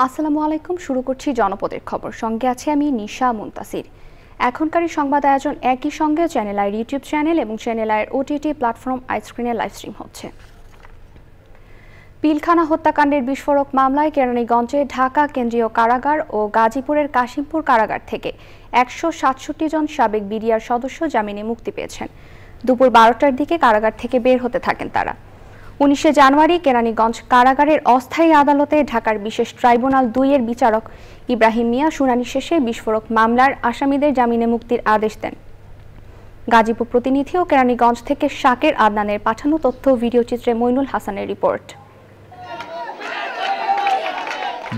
আসসালামু আলাইকুম, শুরু করছি জনপদের খবর। সঙ্গে আছে আমি নিশা মুনতাসির। এখনকার সংবাদ আয়োজন একই সঙ্গে চ্যানেল আইয়ের ইউটিউব চ্যানেল এবং চ্যানেল আইয়ের ওটিটি প্ল্যাটফর্ম আইস্ক্রিনে লাইভ স্ট্রিম হচ্ছে। পিলখানা হত্যাকাণ্ডের বিস্ফোরক মামলায় কেরানীগঞ্জে ঢাকা কেন্দ্রীয় কারাগার ও গাজীপুরের কাশিমপুর কারাগার থেকে ১৬৭ জন সাবেক বিডিআর সদস্য জামিনে মুক্তি পেয়েছেন। দুপুর ১২টার দিকে কারাগার থেকে বের হতে থাকেন তারা। ১৯শে জানুয়ারি কেরানীগঞ্জ কারাগারের অস্থায়ী আদালতে ঢাকার বিশেষ ট্রাইব্যুনাল ২ এর বিচারক ইব্রাহিম মিয়া শুনানি শেষে বিস্ফোরক মামলার আসামিদের জামিনে মুক্তির আদেশ দেন। গাজীপুর প্রতিনিধি ও কেরানীগঞ্জ থেকে শাকের আদনানের পাঠানো তথ্য ভিডিও চিত্রে মইনুল হাসানের রিপোর্ট।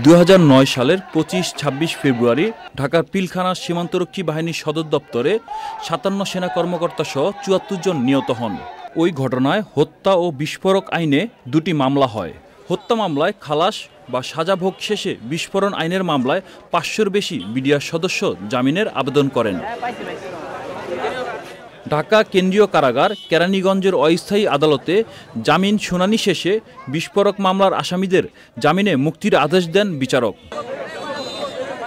২০০৯ সালের ২৫-২৬ ফেব্রুয়ারি ঢাকার পিলখানা সীমান্তরক্ষী বাহিনীর সদর দপ্তরে ৫৭ সেনা কর্মকর্তা সহ ৭৪ জন নিহত হন। ওই ঘটনায় হত্যা ও বিস্ফোরক আইনে দুটি মামলা হয়। হত্যা মামলায় খালাস বা সাজা ভোগ শেষে বিস্ফোরণ আইনের মামলায় ৫০০-র বেশি বিডিআর সদস্য জামিনের আবেদন করেন। ঢাকা কেন্দ্রীয় কারাগার কেরানীগঞ্জের অস্থায়ী আদালতে জামিন শুনানি শেষে বিস্ফোরক মামলার আসামিদের জামিনে মুক্তির আদেশ দেন বিচারক।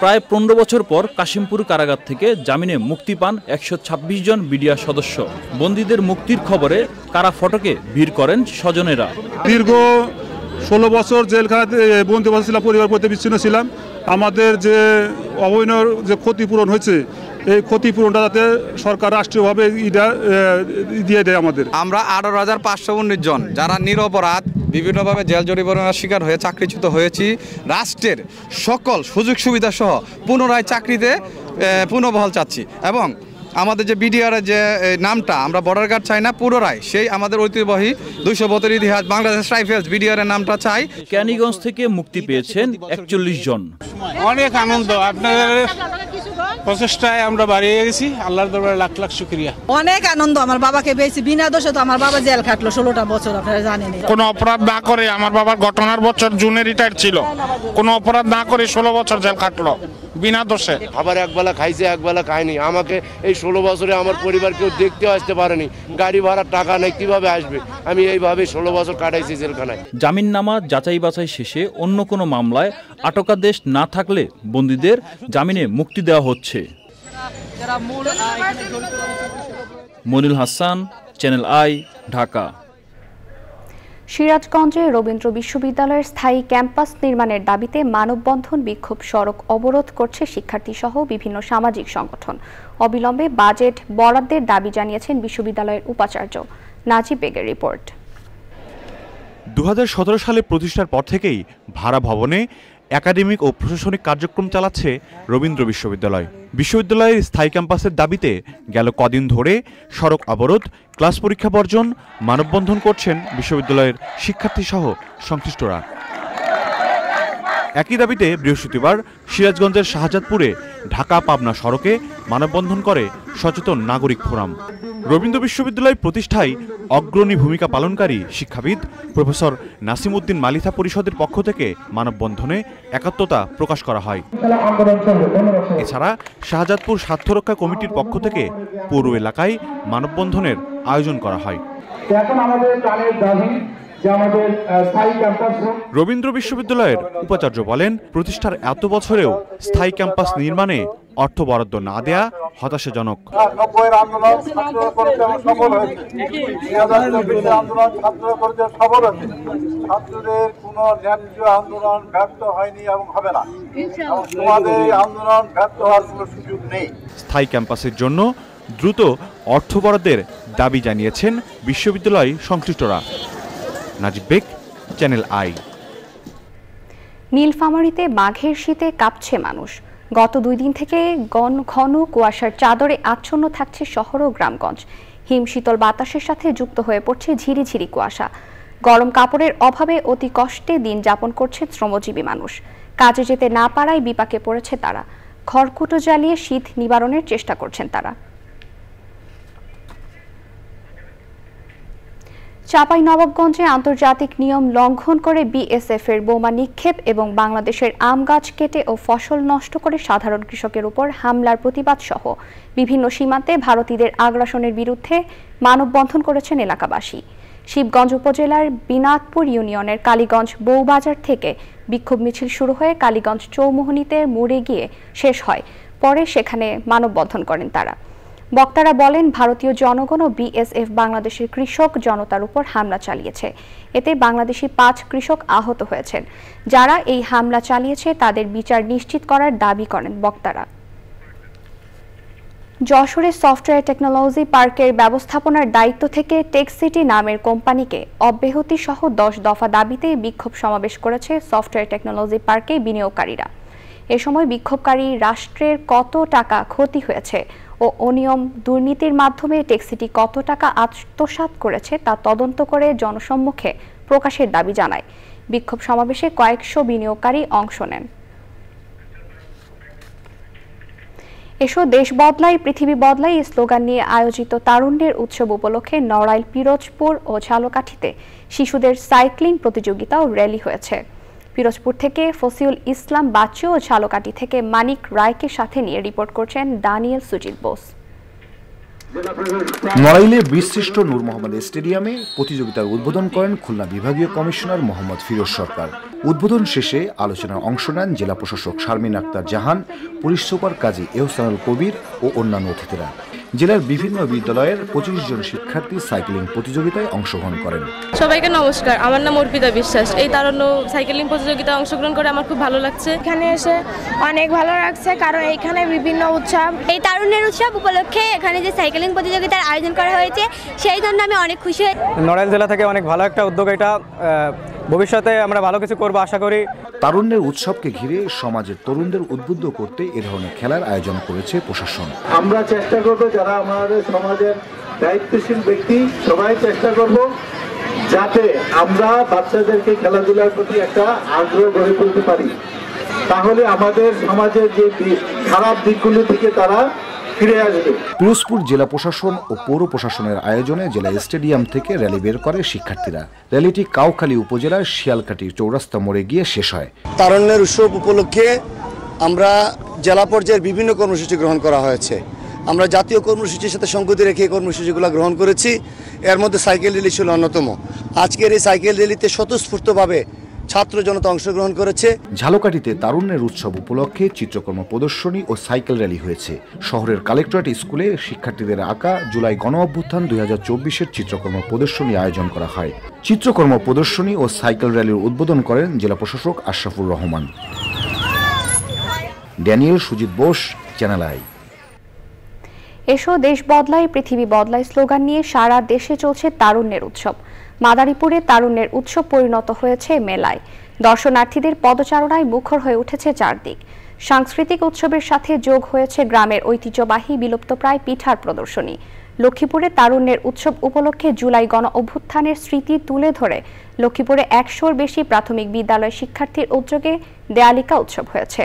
প্রায় ১৫ বছর পর কাশিমপুর কারাগার থেকে জামিনে মুক্তি পান ১২৬ জন বিডিআর সদস্য। বন্দীদের মুক্তির খবরে কারা ফটকে ভিড় করেন স্বজনেরা। দীর্ঘ ১৬ বছর জেলখানাতে বন্দী অবস্থায় ছিলাম, পরিবার প্রতি বিচ্ছিন্ন ছিলাম। আমাদের যে অবৈধ যে ক্ষতিপূরণ হয়েছে, এই ক্ষতিপূরণটা যাতে সরকার রাষ্ট্রীয়ভাবে দিয়ে দেয় আমাদের। আমরা ১৮,৫১৯ জন যারা নিরপরাধ বিভিন্নভাবে জেল জরিমানার শিকার হয়ে চাকরিচ্যুত হয়েছি, রাষ্ট্রের সকল সুযোগ সুবিধা সহ পুনরায় চাকরিতে পুনর্বহাল চাচ্ছি। এবং আমাদের যে বিডিআর যে নামটা আমরা বর্ডার গার্ড চাই না, পুনরায় সেই আমাদের ঐতিহ্যবাহী ২০০ বছরের ইতিহাস বাংলাদেশ রাইফেলস বিডিআর এর নামটা চাই। কেরানীগঞ্জ থেকে মুক্তি পেয়েছেন ৪১ জন। অনেক আনন্দ, আপনাদের প্রচেষ্টায় আমরা বাড়িয়ে গেছি। আল্লাহর দরবারে লাখ লাখ শুকরিয়া। অনেক আনন্দ। আমার বাবাকে পেয়েছি বিনা দোষে, তো আমার বাবা জেল খাটলো ১৬টা বছর, আপনারা জানেন। কোনো অপরাধ না করে, আমার বাবার ঘটনার বছর জুনে রিটায়ার ছিল, কোনো অপরাধ না করে ১৬ বছর জেল খাটলো বিনা দোষে। আবার একবেলা খাইছে একবেলা খায়নি। আমাকে এই ১৬ বছরে আমার পরিবার কেউ দেখতে আসতে পারেনি, গাড়ি ভাড়ার টাকা নেই, কিভাবে আসবে? আমি এইভাবে ১৬ বছর কাটাইছি জেলখানায়। জামিননামা যাচাই বাছাই শেষে অন্য কোনো মামলায় আটকাদেশ না থাকলে বন্দীদের জামিনে মুক্তি দেওয়া হচ্ছে। Monil Hasan, channel I, Dhaka. সিরাজগঞ্জে রবীন্দ্র বিশ্ববিদ্যালয়ের স্থায়ী ক্যাম্পাস নির্মাণের দাবিতে মানববন্ধন বিক্ষোভ সড়ক অবরোধ করছে শিক্ষার্থী সহ বিভিন্ন সামাজিক সংগঠন। অবিলম্বে বাজেট বরাদ্দের দাবি জানিয়েছেন বিশ্ববিদ্যালয়ের উপাচার্য। নাজিব বেগের রিপোর্ট। ২০১৭ সালে প্রতিষ্ঠার পর থেকেই ভাড়া ভবনে একাডেমিক ও প্রশাসনিক কার্যক্রম চালাচ্ছে রবীন্দ্র বিশ্ববিদ্যালয়। বিশ্ববিদ্যালয়ের স্থায়ী ক্যাম্পাসের দাবিতে গেল কদিন ধরে সড়ক অবরোধ, ক্লাস পরীক্ষা বর্জন, মানববন্ধন করছেন বিশ্ববিদ্যালয়ের শিক্ষার্থী সহ সংশ্লিষ্টরা। একই দাবিতে বৃহস্পতিবার সিরাজগঞ্জের শাহজাদপুরে ঢাকা পাবনা সড়কে মানববন্ধন করে সচেতন নাগরিক ফোরাম। রবীন্দ্র বিশ্ববিদ্যালয় প্রতিষ্ঠায় অগ্রণী ভূমিকা পালনকারী শিক্ষাবিদ প্রফেসর নাসিম উদ্দিন মালিথা পরিষদের পক্ষ থেকে মানববন্ধনে একাত্মতা প্রকাশ করা হয়। এছাড়া শাহজাদপুর স্বার্থরক্ষা কমিটির পক্ষ থেকে পৌর এলাকায় মানববন্ধনের আয়োজন করা হয়। রবীন্দ্র বিশ্ববিদ্যালয়ের উপাচার্য বলেন, প্রতিষ্ঠার এত বছরেও স্থায়ী ক্যাম্পাস নির্মাণে অর্থ বরাদ্দ না দেয়া হতাশাজনক। ছাত্রদের কোনো ন্যায্য আন্দোলন ব্যর্থ হয়নি এবং হবে না। তোমাদের এই আন্দোলন ব্যর্থ হওয়ার কোনো সুযোগ নেই। স্থায়ী ক্যাম্পাসের জন্য দ্রুত অর্থ বরাদ্দের দাবি জানিয়েছেন বিশ্ববিদ্যালয় সংশ্লিষ্টরা। নাজিব বেগ, চ্যানেল আই। নীলফামারীতে মাঘের শীতে কাঁপছে মানুষ। গত 2 দিন থেকে ঘন কুয়াশার চাদরে আচ্ছন্ন থাকছে শহর ও গ্রামগঞ্জ। হিমশীতল বাতাসের সাথে যুক্ত হয়ে পড়ছে ঝিরিঝিরি কুয়াশা। গরম কাপড়ের অভাবে অতি কষ্টে দিন যাপন করছে শ্রমজীবী মানুষ। কাজে যেতে না পারায় বিপাকে পড়েছে তারা। খড়কুটো জ্বালিয়ে শীত নিবারণের চেষ্টা করছেন তারা। চাঁপাইনবাবগঞ্জে আন্তর্জাতিক নিয়ম লঙ্ঘন করে বিএসএফ এর বোমা নিক্ষেপ এবং বাংলাদেশের আম গাছ কেটে ও ফসল নষ্ট করে সাধারণ কৃষকের উপর হামলার প্রতিবাদ সহ বিভিন্ন সীমান্তে ভারতীয়দের আগ্রাসনের বিরুদ্ধে মানববন্ধন করেছেন এলাকাবাসী। শিবগঞ্জ উপজেলার বিনাতপুর ইউনিয়নের কালীগঞ্জ বউবাজার থেকে বিক্ষোভ মিছিল শুরু হয়ে কালীগঞ্জ চৌমুহনীতে মোড়ে গিয়ে শেষ হয়। পরে সেখানে মানববন্ধন করেন তারা। বক্তারা বলেন, ভারতীয় জনগণ ও বিএসএফ বাংলাদেশের কৃষক জনতার উপর হামলা চালিয়েছে। এতে বাংলাদেশি 5 কৃষক আহত হয়েছেন। যারা এই হামলা চালিয়েছে তাদের বিচার নিশ্চিত করার দাবি করেন বক্তারা। যশোরে সফটওয়্যার টেকনোলজি পার্কের ব্যবস্থাপনার দায়িত্ব থেকে টেকসিটি নামের কোম্পানিকে অব্যাহতি সহ 10 দফা দাবিতে বিক্ষোভ সমাবেশ করেছে সফটওয়্যার টেকনোলজি পার্কে বিনিয়োগকারীরা। এ সময় বিক্ষোভকারী রাষ্ট্রের কত টাকা ক্ষতি হয়েছে ও অনিয়ম দুর্নীতির মাধ্যমে টেকসিটি কত টাকা আত্মসাৎ করেছে তা তদন্ত করে জনসম্মুখে প্রকাশের দাবি জানায়। বিক্ষোভ সমাবেশে কয়েকশো বিনিয়োগকারী অংশ নেন। এসো দেশ বদলাই পৃথিবী বদলাই স্লোগান নিয়ে আয়োজিত তারুণ্যের উৎসব উপলক্ষে নড়াইল, পিরোজপুর ও ঝালকাঠিতে শিশুদের সাইক্লিং প্রতিযোগিতা ও র্যালি হয়েছে। পিরোজপুর থেকে ফসিউল ইসলাম বাচ্চু ও ঝালকাঠি থেকে মানিক রায়কে সাথে নিয়ে রিপোর্ট করছেন দানিয়েল সুজিত বোস। নড়াইলে বীরশ্রেষ্ঠ নূর মোহাম্মদ স্টেডিয়ামে প্রতিযোগিতার উদ্বোধন করেন খুলনা বিভাগীয় কমিশনার মোহাম্মদ ফিরোজ সরকার। উদ্বোধন শেষে আলোচনায় অংশ নেন জেলা প্রশাসক শারমিন আক্তার জাহান, পুলিশ সুপার কাজী এহসানুল কবির ও অন্যান্য অতিথিরা। জেলার বিভিন্ন বিদ্যালয়ের 25 জন শিক্ষার্থী সাইক্লিং প্রতিযোগিতায় অংশগ্রহণ করেন। সবাইকে নমস্কার, আমার নাম অর্পিতা বিশ্বাস। এই তারুণ্য সাইক্লিং প্রতিযোগিতায় অংশগ্রহণ করে আমার খুব ভালো লাগছে। এখানে এসে অনেক ভালো লাগছে, কারণ এখানে বিভিন্ন উৎসব, এই তারুণ্যের উৎসব উপলক্ষে এখানে যে সাইক্লিং প্রতিযোগিতার আয়োজন করা হয়েছে সেই জন্য আমি অনেক খুশি হই। নড়াইল জেলা থেকে অনেক ভালো একটা উদ্যোগ এটা, ভবিষ্যতে আমরা ভালো কিছু করব আশা করি। তারুণ্যের উৎসবকে ঘিরে সমাজের তরুণদের উদ্বুদ্ধ করতে এ ধরনের খেলার আয়োজন করেছে প্রশাসন। আমরা চেষ্টা করব, যারা আমাদের সমাজের দায়িত্বশীল ব্যক্তি সবাই চেষ্টা করব যাতে আমরা বাচ্চাদেরকে খেলাধুলার প্রতি একটা আগ্রহ গড়ে তুলতে পারি। তাহলে আমাদের সমাজের যে খারাপ দিকগুলো থেকে তারা ফিরে আসবে। পিরোজপুর জেলা প্রশাসন ও পৌর প্রশাসনের আয়োজনে জেলা স্টেডিয়াম থেকে র্যালি বের করে শিক্ষার্থীরা। র্যালিটি কাউখালী উপজেলার শিয়ালকাঠির চৌরাস্তা মোড়ে গিয়ে শেষ হয়। তারুণ্যের উৎসব উপলক্ষে আমরা জেলা পর্যায়ের বিভিন্ন কর্মসূচি গ্রহণ করা হয়েছে। আমরা জাতীয় কর্মসূচির সাথে সংগতি রেখে কর্মসূচিগুলো গ্রহণ করেছি। এর মধ্যে সাইকেল র্যালি ছিল অন্যতম। আজকের এই সাইকেল র্যালিতে স্বতঃস্ফূর্তভাবে ছাত্র জনতা অংশগ্রহণ করেছে। ঝালকাঠিতে তারুণ্যের উৎসব উপলক্ষে চিত্রকর্ম প্রদর্শনী ও সাইকেল র্যালি হয়েছে। শহরের কালেক্টরেট স্কুলে শিক্ষার্থীদের আঁকা জুলাই গণ অভ্যুত্থান 2024-এর চিত্রকর্ম প্রদর্শনী আয়োজন করা হয়। চিত্রকর্ম প্রদর্শনী ও সাইকেল র্যালির উদ্বোধন করেন জেলা প্রশাসক Ashrafur Rahman. Daniel Sujit Bose, channel I. এসো দেশ বদলাই পৃথিবী বদলাই স্লোগান নিয়ে সারা দেশে চলছে তারুণ্যের উৎসব। মাদারীপুরে তারুণ্যের উৎসব পরিণত হয়েছে মেলায়। দর্শনার্থীদের পদচারণায় মুখর হয়ে উঠেছে চারদিক। সাংস্কৃতিক উৎসবের সাথে যোগ হয়েছে গ্রামের ঐতিহ্যবাহী বিলুপ্তপ্রায় পিঠার প্রদর্শনী। লক্ষ্মীপুরে তারুণ্যের উৎসব উপলক্ষে জুলাই গণ অভ্যুত্থানের স্মৃতি তুলে ধরে লক্ষ্মীপুরে 100-র বেশি প্রাথমিক বিদ্যালয় শিক্ষার্থীর উদ্যোগে দেয়ালিকা উৎসব হয়েছে।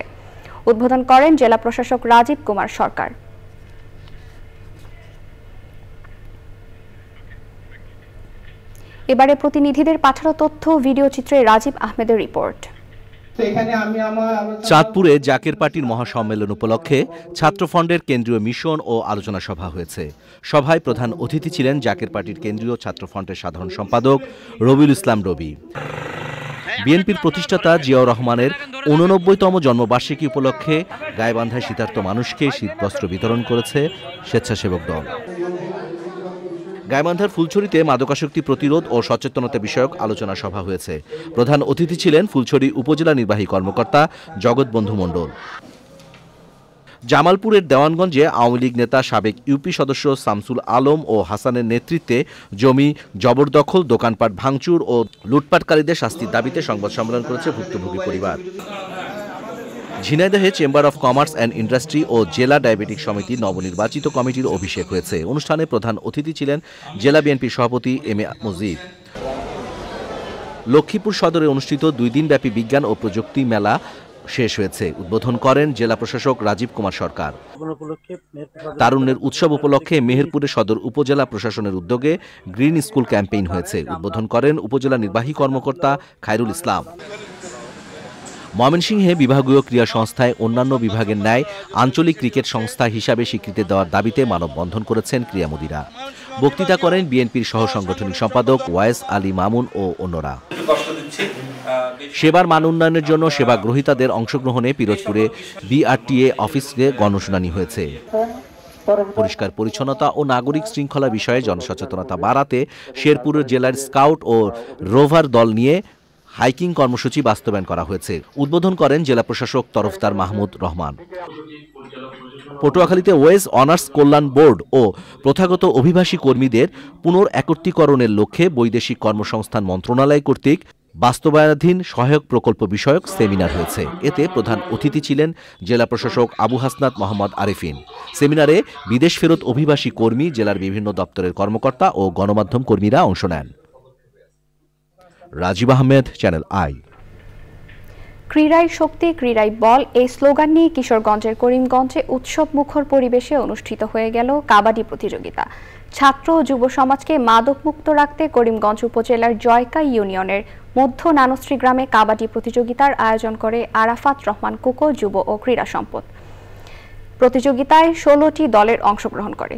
উদ্বোধন করেন জেলা প্রশাসক রাজীব কুমার সরকার। এবারে প্রতিনিধিদের পাঠানো তথ্য ভিডিও চিত্রে রাজীব আহমেদের রিপোর্ট। চাঁদপুরে জাকের পার্টির মহাসম্মেলন উপলক্ষে ছাত্রফ্রন্টের কেন্দ্রীয় মিশন ও আলোচনা সভা হয়েছে। সভায় প্রধান অতিথি ছিলেন জাকের পার্টির কেন্দ্রীয় ছাত্রফ্রন্টের সাধারণ সম্পাদক রবিউল ইসলাম রবি। বিএনপির প্রতিষ্ঠাতা জিয়াউর রহমানের 89তম জন্মবার্ষিকী উপলক্ষে গাইবান্ধায় শীতার্ত মানুষকে শীতবস্ত্র বিতরণ করেছে স্বেচ্ছাসেবক দল। গাইবান্ধার ফুলছড়িতে মাদকাসক্তি প্রতিরোধ ও সচেতনতা বিষয়ক আলোচনা সভা হয়েছে। প্রধান অতিথি ছিলেন ফুলছড়ি উপজেলা নির্বাহী কর্মকর্তা জগৎবন্ধু মণ্ডল। জামালপুরের দেওয়ানগঞ্জে আওয়ামী লীগ নেতা সাবেক ইউপি সদস্য শামসুল আলম ও হাসানের নেতৃত্বে জমি জবরদখল, দোকানপাট ভাঙচুর ও লুটপাটকারীদের শাস্তির দাবিতে সংবাদ সম্মেলন করেছে ভুক্তভোগী পরিবার। ঝিনাইদহে chamber of commerce and industry ও জেলা ডায়াবেটিক সমিতির নবনির্বাচিত কমিটির অভিষেক হয়েছে। অনুষ্ঠানে প্রধান অতিথি ছিলেন জেলা বিএনপির সভাপতি এম এ মজিদ। লক্ষ্মীপুর সদরে অনুষ্ঠিত 2 দিনব্যাপী বিজ্ঞান ও প্রযুক্তি মেলা শেষ হয়েছে। উদ্বোধন করেন জেলা প্রশাসক রাজীব কুমার সরকার। তারুণ্যের উৎসব উপলক্ষে মেহেরপুরে সদর উপজেলা প্রশাসনের উদ্যোগে গ্রিন স্কুল ক্যাম্পেইন হয়েছে। উদ্বোধন করেন উপজেলা নির্বাহী কর্মকর্তা খায়রুল ইসলাম। ময়মনসিংহে বিভাগীয় ক্রীড়া সংস্থায় অন্যান্য বিভাগের ন্যায় আঞ্চলিক ক্রিকেট সংস্থা হিসাবে স্বীকৃতি দেওয়ার দাবিতে মানববন্ধন করেছেন ক্রীড়ামোদীরা। বক্তৃতা করেন বিএনপির সহ সাংগঠনিক সম্পাদক ওয়াইস আলী মামুন ও অন্যরা। সেবার মান উন্নয়নের জন্য সেবা গ্রহীতাদের অংশগ্রহণে পিরোজপুরে বিআরটিএ অফিসে গণশুনানি হয়েছে। পরিষ্কার পরিচ্ছন্নতা ও নাগরিক শৃঙ্খলা বিষয়ে জনসচেতনতা বাড়াতে শেরপুর জেলার স্কাউট ও রোভার দল নিয়ে হাইকিং কর্মসূচি বাস্তবায়ন করা হয়েছে। উদ্বোধন করেন জেলা প্রশাসক তরফদার মাহমুদ রহমান। পটুয়াখালীতে ওয়েজ অনার্স কল্যাণ বোর্ড ও প্রথাগত অভিবাসী কর্মীদের পুনর্একত্রীকরণের লক্ষ্যে বৈদেশিক কর্মসংস্থান মন্ত্রণালয় কর্তৃক বাস্তবায়নাধীন সহায়ক প্রকল্প বিষয়ক সেমিনার হয়েছে। এতে প্রধান অতিথি ছিলেন জেলা প্রশাসক আবু হাসনাত মোহাম্মদ আরিফিন। সেমিনারে বিদেশ ফেরত অভিবাসী কর্মী, জেলার বিভিন্ন দপ্তরের কর্মকর্তা ও গণমাধ্যম কর্মীরা অংশ নেন। Rajib Ahmed, Channel I. ক্রীড়াই শক্তি, ক্রীড়াই বল এই স্লোগান নিয়ে কিশোরগঞ্জের করিমগঞ্জে উৎসব মুখর পরিবেশে অনুষ্ঠিত হয়ে গেল কাবাডি প্রতিযোগিতা। ছাত্র ও যুব সমাজকে মাদকমুক্ত রাখতে করিমগঞ্জ উপজেলার জয়কা ইউনিয়নের মধ্য নানশ্রী গ্রামে কাবাডি প্রতিযোগিতার আয়োজন করে আরাফাত রহমান কোকো যুব ও ক্রীড়া সম্পদ। প্রতিযোগিতায় 16টি দলের অংশগ্রহণ করে।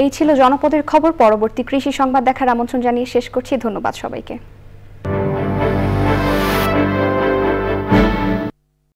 এই ছিল জনপদের খবর। পরবর্তী কৃষি সংবাদ দেখার আমন্ত্রণ জানিয়ে শেষ করছি। ধন্যবাদ সবাইকে।